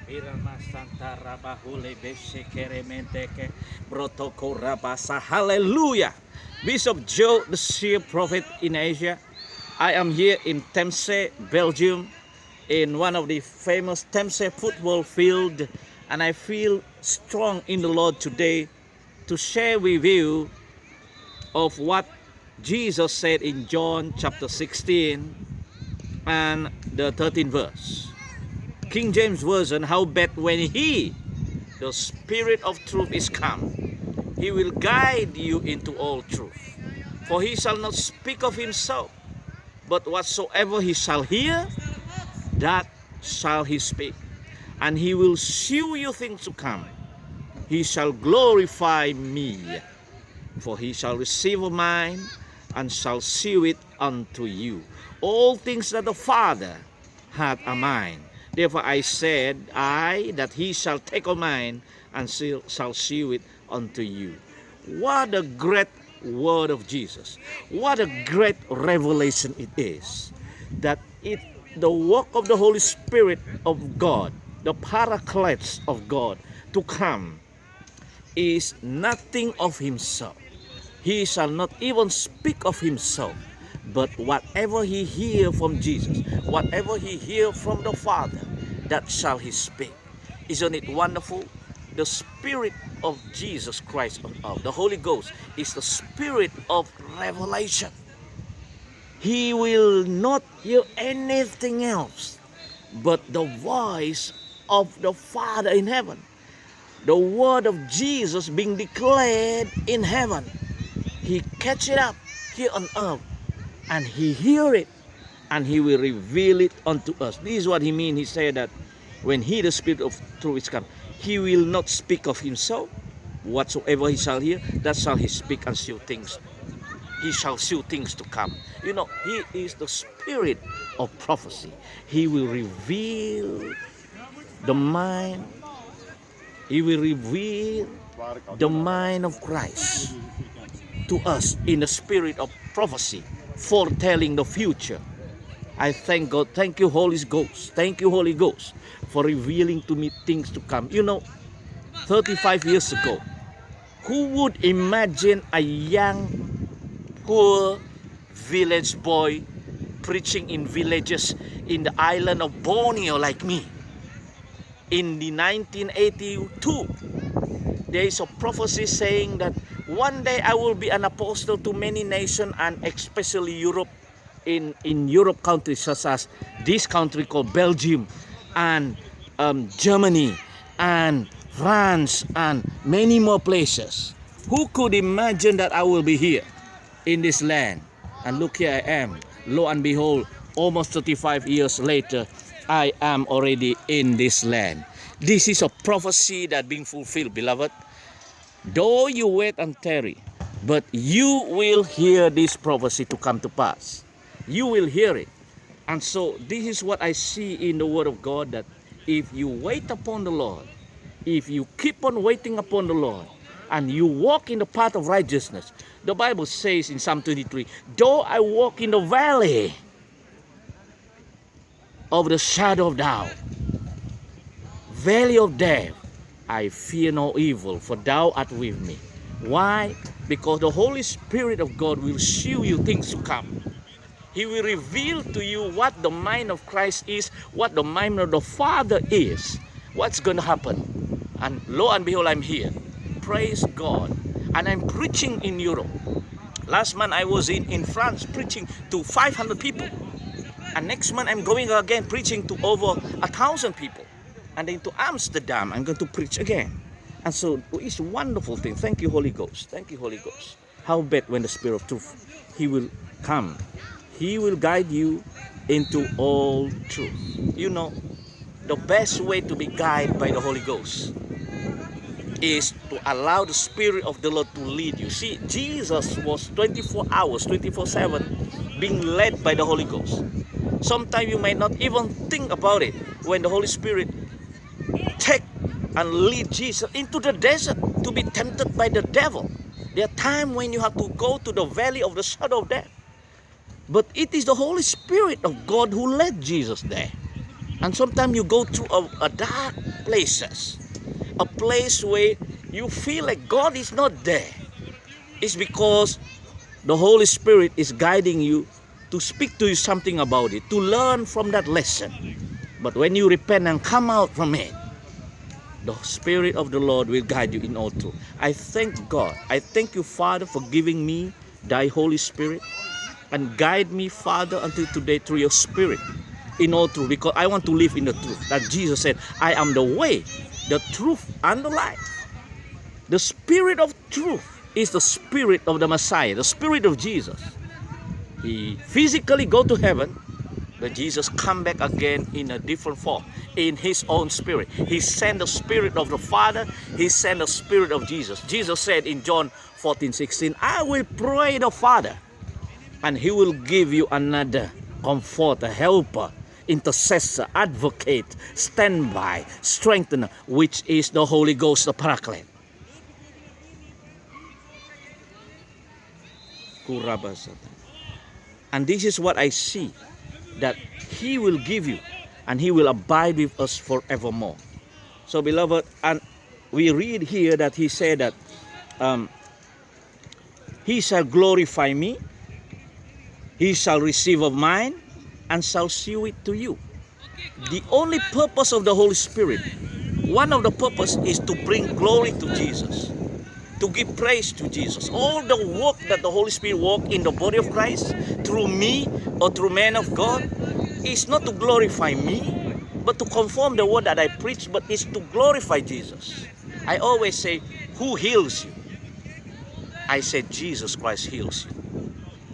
Irama Santa Rabahule Beshekerementeke Brotoko Rabasa. Hallelujah. Bishop Joe, the Seer Prophet in Asia. I am here in Temse, Belgium, in one of the famous Temse football field, and I feel strong in the Lord today to share with you of what Jesus said in John chapter 16 and the 13th verse. King James Version, howbeit when he, the Spirit of truth, is come, he will guide you into all truth. For he shall not speak of himself, but whatsoever he shall hear, that shall he speak. And he will shew you things to come. He shall glorify me, for he shall receive of mine, and shall shew it unto you. All things that the Father hath are mine. Therefore I said, that he shall take of mine, and shall shew it unto you. What a great word of Jesus. What a great revelation it is. That the work of the Holy Spirit of God, the Paracletes of God, to come, is nothing of himself. He shall not even speak of himself, but whatever he hear from Jesus, whatever he hear from the Father, that shall he speak. Isn't it wonderful? The Spirit of Jesus Christ on earth, the Holy Ghost, is the Spirit of revelation. He will not hear anything else but the voice of the Father in heaven. The word of Jesus being declared in heaven. He catch it up here on earth, and he hear it, and he will reveal it unto us. This is what he mean. He said that when he, the Spirit of truth, is come, he will not speak of himself. Whatsoever he shall hear, that shall he speak and shew things. He shall shew things to come. You know, he is the Spirit of prophecy. He will reveal the mind. He will reveal the mind of Christ to us in the spirit of prophecy, foretelling the future. I thank God. Thank you, Holy Ghost. Thank you, Holy Ghost, for revealing to me things to come. You know, 35 years ago, who would imagine a young, poor village boy preaching in villages in the island of Borneo like me? In the 1982, there is a prophecy saying that one day I will be an apostle to many nations, and especially Europe, in Europe countries such as this country called Belgium, and Germany, and France, and many more places. Who could imagine that I will be here in this land? And look, here I am. Lo and behold, almost 35 years later, I am already in this land. This is a prophecy that being fulfilled, beloved. Though you wait and tarry, but you will hear this prophecy to come to pass. You will hear it. And so this is what I see in the Word of God, that if you wait upon the Lord, if you keep on waiting upon the Lord, and you walk in the path of righteousness, the Bible says in Psalm 23, though I walk in the valley of the shadow of doubt, valley of death, I fear no evil, for thou art with me. Why? Because the Holy Spirit of God will show you things to come. He will reveal to you what the mind of Christ is, what the mind of the Father is, what's going to happen. And lo and behold, I'm here. Praise God. And I'm preaching in Europe. Last month I was in France preaching to 500 people. And next month I'm going again preaching to over 1,000 people. And then to Amsterdam, I'm going to preach again. And so it's a wonderful thing. Thank you, Holy Ghost. Thank you, Holy Ghost. Howbeit when the Spirit of truth, he will come. He will guide you into all truth. You know, the best way to be guided by the Holy Ghost is to allow the Spirit of the Lord to lead you. See, Jesus was 24 hours, 24/7 being led by the Holy Ghost. Sometimes you might not even think about it when the Holy Spirit take and lead Jesus into the desert to be tempted by the devil. There are times when you have to go to the valley of the shadow of death. But it is the Holy Spirit of God who led Jesus there. And sometimes you go through a dark places, a place where you feel like God is not there. It's because the Holy Spirit is guiding you to speak to you something about it, to learn from that lesson. But when you repent and come out from it, the Spirit of the Lord will guide you in all truth. I thank God. I thank you, Father, for giving me thy Holy Spirit, and guide me, Father, until today through your Spirit in all truth, because I want to live in the truth. That Jesus said, I am the way, the truth, and the life. The Spirit of truth is the Spirit of the Messiah, the Spirit of Jesus. He physically go to heaven, but Jesus come back again in a different form, in his own Spirit. He sent the Spirit of the Father, he sent the Spirit of Jesus. Jesus said in John 14:16, I will pray the Father, and he will give you another comforter, helper, intercessor, advocate, standby, strengthener, which is the Holy Ghost, the Paraclete. And this is what I see, that he will give you, and he will abide with us forevermore. So beloved, and we read here that he said that he shall glorify me, he shall receive of mine, and shall shew it to you. The only purpose of the Holy Spirit, one of the purpose, is to bring glory to Jesus, to give praise to Jesus. All the work that the Holy Spirit work in the body of Christ through me or through men of God is not to glorify me, but to conform the word that I preach, but is to glorify Jesus. I always say, who heals you? I say, Jesus Christ heals you.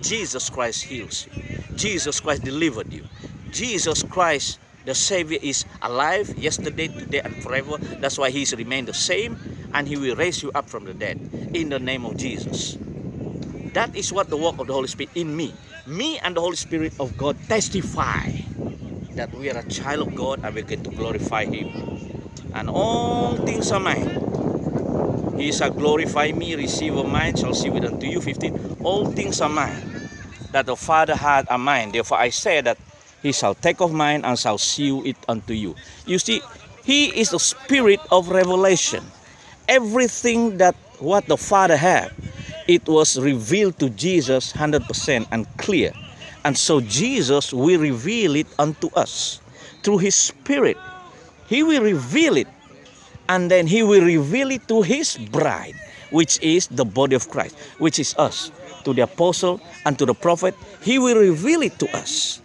Jesus Christ heals you. Jesus Christ delivered you. Jesus Christ, the Savior, is alive yesterday, today, and forever. That's why he's remained the same, and he will raise you up from the dead in the name of Jesus. That is what the work of the Holy Spirit in me. Me and the Holy Spirit of God testify that we are a child of God, and we get to glorify him. And all things are mine. He shall glorify me, receive of mine, shall shew it unto you. 15. All things are mine, that the Father had are mine. Therefore I say that he shall take of mine and shall shew it unto you. You see, he is the Spirit of revelation. Everything that what the Father had, it was revealed to Jesus 100% and clear. And so Jesus will reveal it unto us through his Spirit. He will reveal it, and then he will reveal it to his bride, which is the body of Christ, which is us. To the apostle and to the prophet, he will reveal it to us.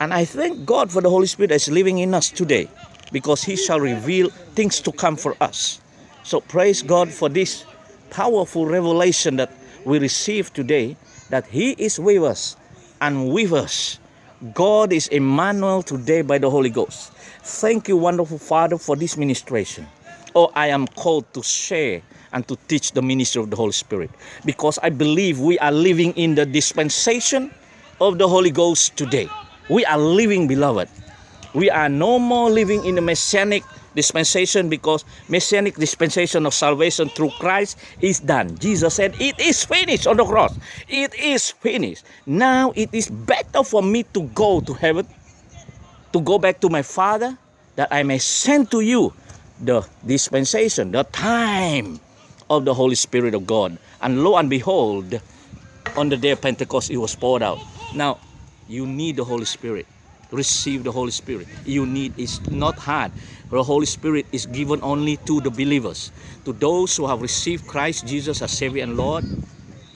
And I thank God for the Holy Spirit that is living in us today, because he shall reveal things to come for us. So praise God for this powerful revelation that we receive today, that he is with us and with us. God is Emmanuel today by the Holy Ghost. Thank you, wonderful Father, for this ministration. Oh, I am called to share and to teach the ministry of the Holy Spirit, because I believe we are living in the dispensation of the Holy Ghost today. We are living, beloved. We are no more living in the Messianic dispensation, because Messianic dispensation of salvation through Christ is done. Jesus said, it is finished on the cross. It is finished. Now it is better for me to go to heaven, to go back to my Father, that I may send to you the dispensation, the time of the Holy Spirit of God. And lo and behold, on the day of Pentecost, it was poured out. Now, you need the Holy Spirit. Receive the Holy Spirit. You need, it's not hard. The Holy Spirit is given only to the believers. To those who have received Christ Jesus as Savior and Lord,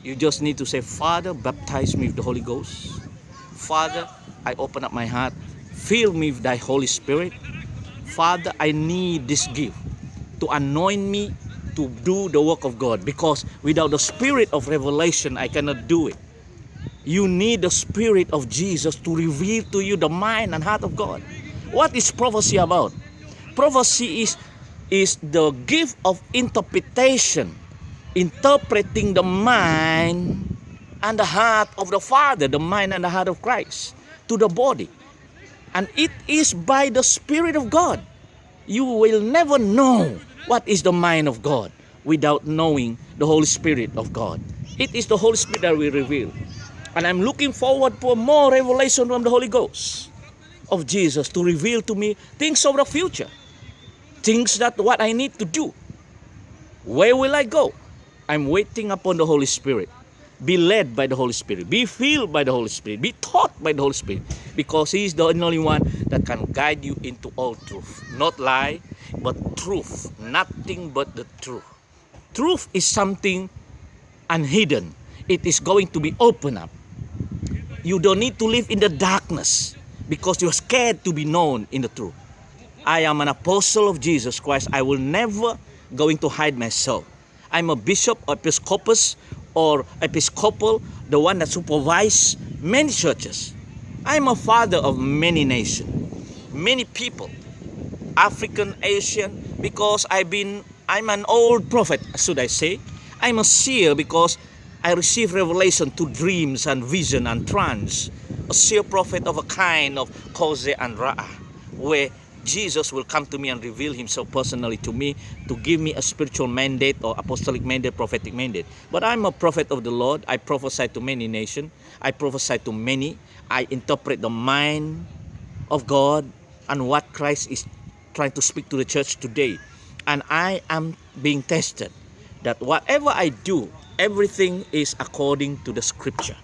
you just need to say, Father, baptize me with the Holy Ghost. Father, I open up my heart. Fill me with thy Holy Spirit. Father, I need this gift to anoint me to do the work of God, because without the Spirit of revelation, I cannot do it. You need the Spirit of Jesus to reveal to you the mind and heart of God. What is prophecy about? Prophecy is the gift of interpretation, interpreting the mind and the heart of the Father, the mind and the heart of Christ to the body. And it is by the Spirit of God. You will never know what is the mind of God without knowing the Holy Spirit of God. It is the Holy Spirit that will reveal. And I'm looking forward for more revelation from the Holy Ghost. of Jesus to reveal to me things of the future, things that what I need to do. Where will I go? I'm waiting upon the Holy Spirit. Be led by the Holy Spirit. Be filled by the Holy Spirit. Be taught by the Holy Spirit. Because He is the only one that can guide you into all truth. Not lie, but truth. Nothing but the truth. Truth is something unhidden. It is going to be opened up. You don't need to live in the darkness because you're scared to be known in the truth. I am an apostle of Jesus Christ. I will never going to hide myself. I'm a bishop, episcopus, or episcopal, the one that supervises many churches. I'm a father of many nations, many people, African, Asian, because I'm an old prophet, should I say. I'm a seer because I receive revelation to dreams and vision and trance. A seer prophet of a kind of Kose and Ra'ah, where Jesus will come to me and reveal Himself personally to me to give me a spiritual mandate or apostolic mandate, prophetic mandate. But I'm a prophet of the Lord. I prophesy to many nations. I prophesy to many. I interpret the mind of God and what Christ is trying to speak to the church today. And I am being tested that whatever I do, everything is according to the scripture.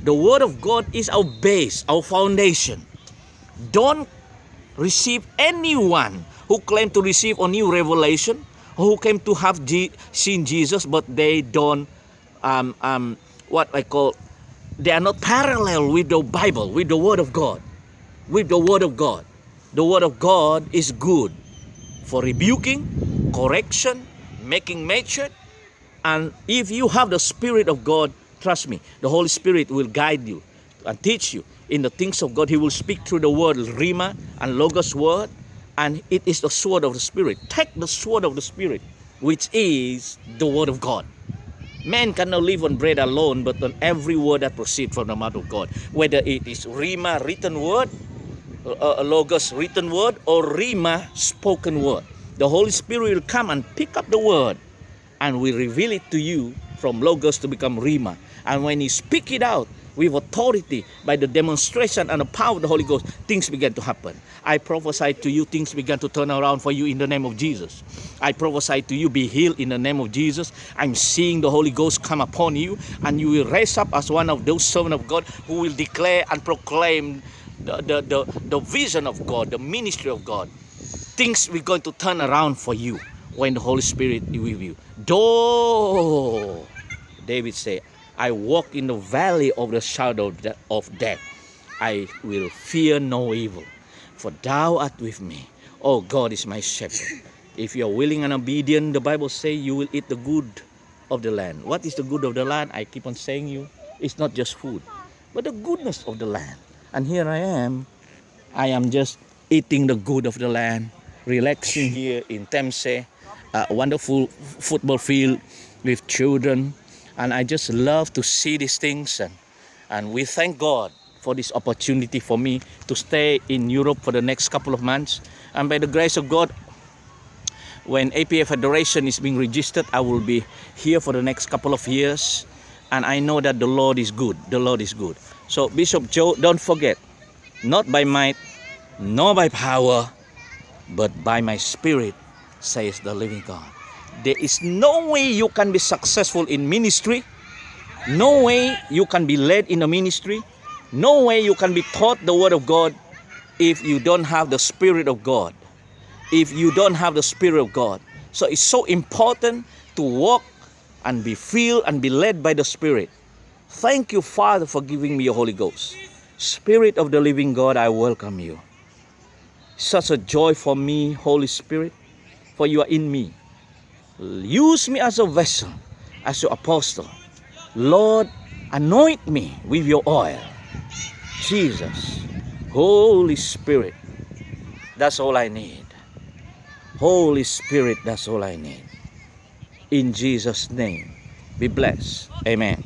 The word of God is our base, our foundation. Don't receive anyone who claim to receive a new revelation, who claim to have seen Jesus, but they don't, what I call, they are not parallel with the Bible, with the Word of God. With the Word of God. The Word of God is good for rebuking, correction, making mature. And if you have the Spirit of God, trust me, the Holy Spirit will guide you and teach you in the things of God. He will speak through the word Rhema and Logos word, and it is the sword of the Spirit. Take the sword of the Spirit, which is the word of God. Man cannot live on bread alone, but on every word that proceeds from the mouth of God. Whether it is Rhema, written word, Logos, written word, or Rhema, spoken word. The Holy Spirit will come and pick up the word and will reveal it to you from Logos to become Rhema. And when you speak it out with authority by the demonstration and the power of the Holy Ghost, things begin to happen. I prophesy to you, things begin to turn around for you in the name of Jesus. I prophesy to you, be healed in the name of Jesus. I'm seeing the Holy Ghost come upon you, and you will raise up as one of those servants of God who will declare and proclaim the vision of God, the ministry of God. Things are going to turn around for you when the Holy Spirit is with you. Though, David said, I walk in the valley of the shadow of death, I will fear no evil, for thou art with me. Oh, God is my shepherd. If you are willing and obedient, the Bible says you will eat the good of the land. What is the good of the land? I keep on saying you, it's not just food, but the goodness of the land. And here I am just eating the good of the land, relaxing here in Temse, a wonderful football field with children. And I just love to see these things, and we thank God for this opportunity for me to stay in Europe for the next couple of months. And by the grace of God, when APA Federation is being registered, I will be here for the next couple of years. And I know that the Lord is good. The Lord is good. So Bishop Joe, don't forget, not by might, nor by power, but by my spirit, says the living God. There is no way you can be successful in ministry. No way you can be led in a ministry. No way you can be taught the word of God if you don't have the Spirit of God. If you don't have the Spirit of God. So it's so important to walk and be filled and be led by the Spirit. Thank you, Father, for giving me your Holy Ghost. Spirit of the living God, I welcome you. Such a joy for me, Holy Spirit, for you are in me. Use me as a vessel, as your apostle. Lord, anoint me with your oil. Jesus, Holy Spirit, that's all I need. Holy Spirit, that's all I need. In Jesus' name, be blessed. Amen.